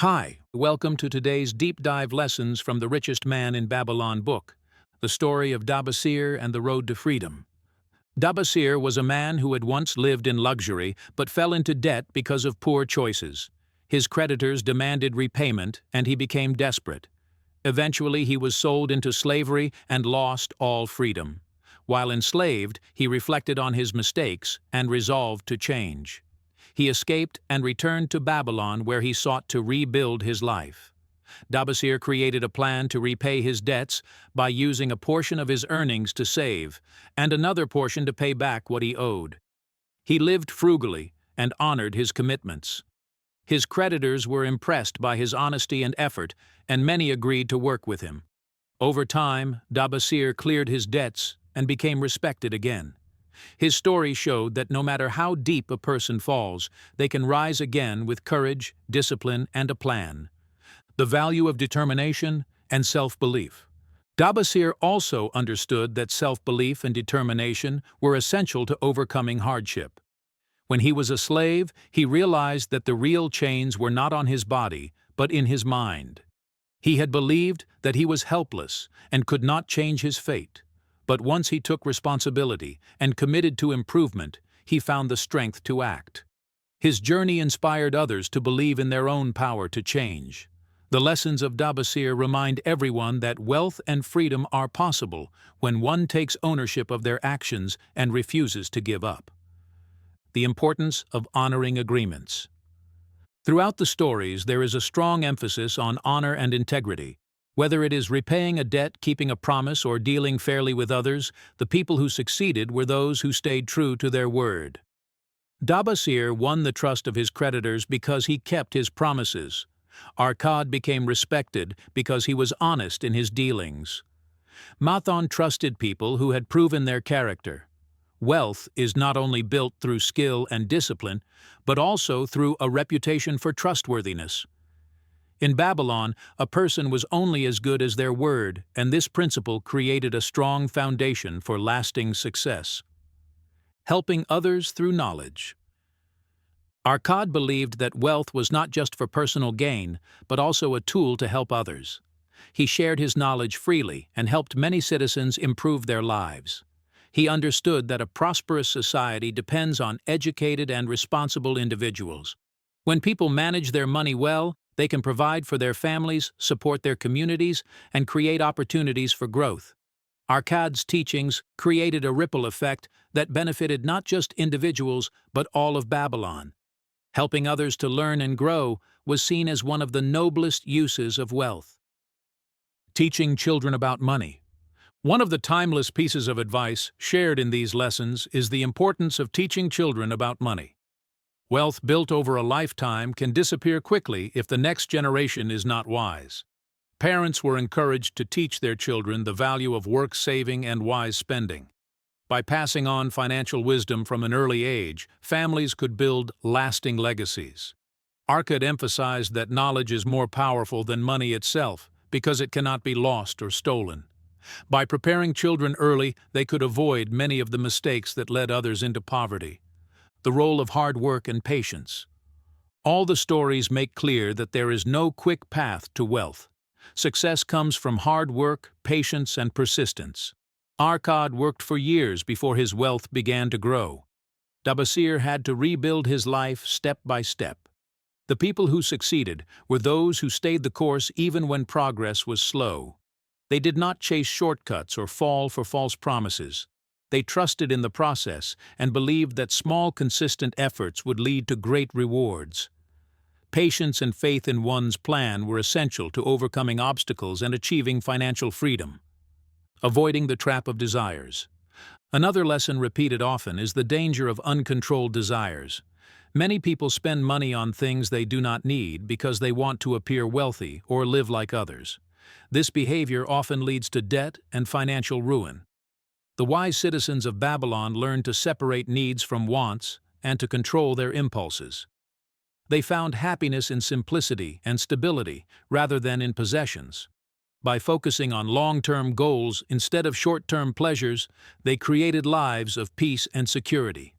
Hi, welcome to today's deep dive lessons from the Richest Man in Babylon book, the story of Dabasir and the road to freedom. Dabasir was a man who had once lived in luxury but fell into debt because of poor choices. His creditors demanded repayment and he became desperate. Eventually he was sold into slavery and lost all freedom. While enslaved, he reflected on his mistakes and resolved to change. He escaped and returned to Babylon where he sought to rebuild his life. Dabasir created a plan to repay his debts by using a portion of his earnings to save, and another portion to pay back what he owed. He lived frugally and honored his commitments. His creditors were impressed by his honesty and effort, and many agreed to work with him. Over time, Dabasir cleared his debts and became respected again. His story showed that no matter how deep a person falls, they can rise again with courage, discipline, and a plan. The value of determination and self-belief. Dabasir also understood that self-belief and determination were essential to overcoming hardship. When he was a slave, he realized that the real chains were not on his body, but in his mind. He had believed that he was helpless and could not change his fate. But once he took responsibility and committed to improvement, he found the strength to act. His journey inspired others to believe in their own power to change. The lessons of Dabasir remind everyone that wealth and freedom are possible when one takes ownership of their actions and refuses to give up. The importance of honoring agreements. Throughout the stories, there is a strong emphasis on honor and integrity. Whether it is repaying a debt, keeping a promise, or dealing fairly with others, the people who succeeded were those who stayed true to their word. Dabasir won the trust of his creditors because he kept his promises. Arkad became respected because he was honest in his dealings. Mathon trusted people who had proven their character. Wealth is not only built through skill and discipline, but also through a reputation for trustworthiness. In Babylon, a person was only as good as their word, and this principle created a strong foundation for lasting success. Helping others through knowledge. Arkad believed that wealth was not just for personal gain, but also a tool to help others. He shared his knowledge freely and helped many citizens improve their lives. He understood that a prosperous society depends on educated and responsible individuals. When people manage their money well, they can provide for their families, support their communities, and create opportunities for growth. Arkad's teachings created a ripple effect that benefited not just individuals, but all of Babylon. Helping others to learn and grow was seen as one of the noblest uses of wealth. Teaching children about money. One of the timeless pieces of advice shared in these lessons is the importance of teaching children about money. Wealth built over a lifetime can disappear quickly if the next generation is not wise. Parents were encouraged to teach their children the value of work saving and wise spending. By passing on financial wisdom from an early age, families could build lasting legacies. Arkad emphasized that knowledge is more powerful than money itself because it cannot be lost or stolen. By preparing children early, they could avoid many of the mistakes that led others into poverty. The role of hard work and patience. All the stories make clear that there is no quick path to wealth. Success comes from hard work, patience, and persistence. Arkad worked for years before his wealth began to grow. Dabasir had to rebuild his life step by step. The people who succeeded were those who stayed the course even when progress was slow. They did not chase shortcuts or fall for false promises. They trusted in the process and believed that small, consistent efforts would lead to great rewards. Patience and faith in one's plan were essential to overcoming obstacles and achieving financial freedom. Avoiding the trap of desires. Another lesson repeated often is the danger of uncontrolled desires. Many people spend money on things they do not need because they want to appear wealthy or live like others. This behavior often leads to debt and financial ruin. The wise citizens of Babylon learned to separate needs from wants and to control their impulses. They found happiness in simplicity and stability rather than in possessions. By focusing on long-term goals instead of short-term pleasures, they created lives of peace and security.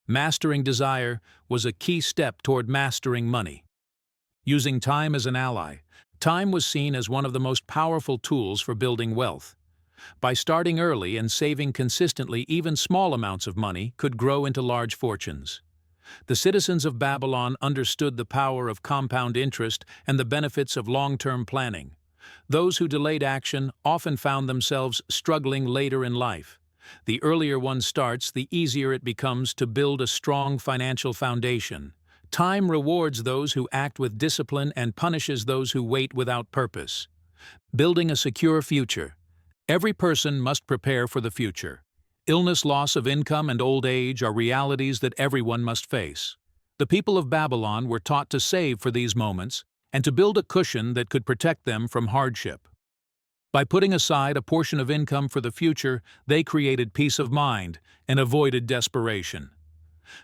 Mastering desire was a key step toward mastering money. Using time as an ally, time was seen as one of the most powerful tools for building wealth. By starting early and saving consistently, even small amounts of money could grow into large fortunes. The citizens of Babylon understood the power of compound interest and the benefits of long-term planning. Those who delayed action often found themselves struggling later in life. The earlier one starts, the easier it becomes to build a strong financial foundation. Time rewards those who act with discipline and punishes those who wait without purpose. Building a secure future. Every person must prepare for the future. Illness, loss of income, and old age are realities that everyone must face. The people of Babylon were taught to save for these moments and to build a cushion that could protect them from hardship. By putting aside a portion of income for the future, they created peace of mind and avoided desperation.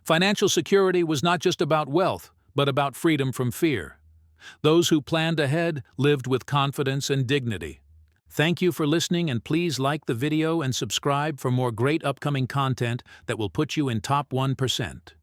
Financial security was not just about wealth, but about freedom from fear. Those who planned ahead lived with confidence and dignity. Thank you for listening, and please like the video and subscribe for more great upcoming content that will put you in top 1%.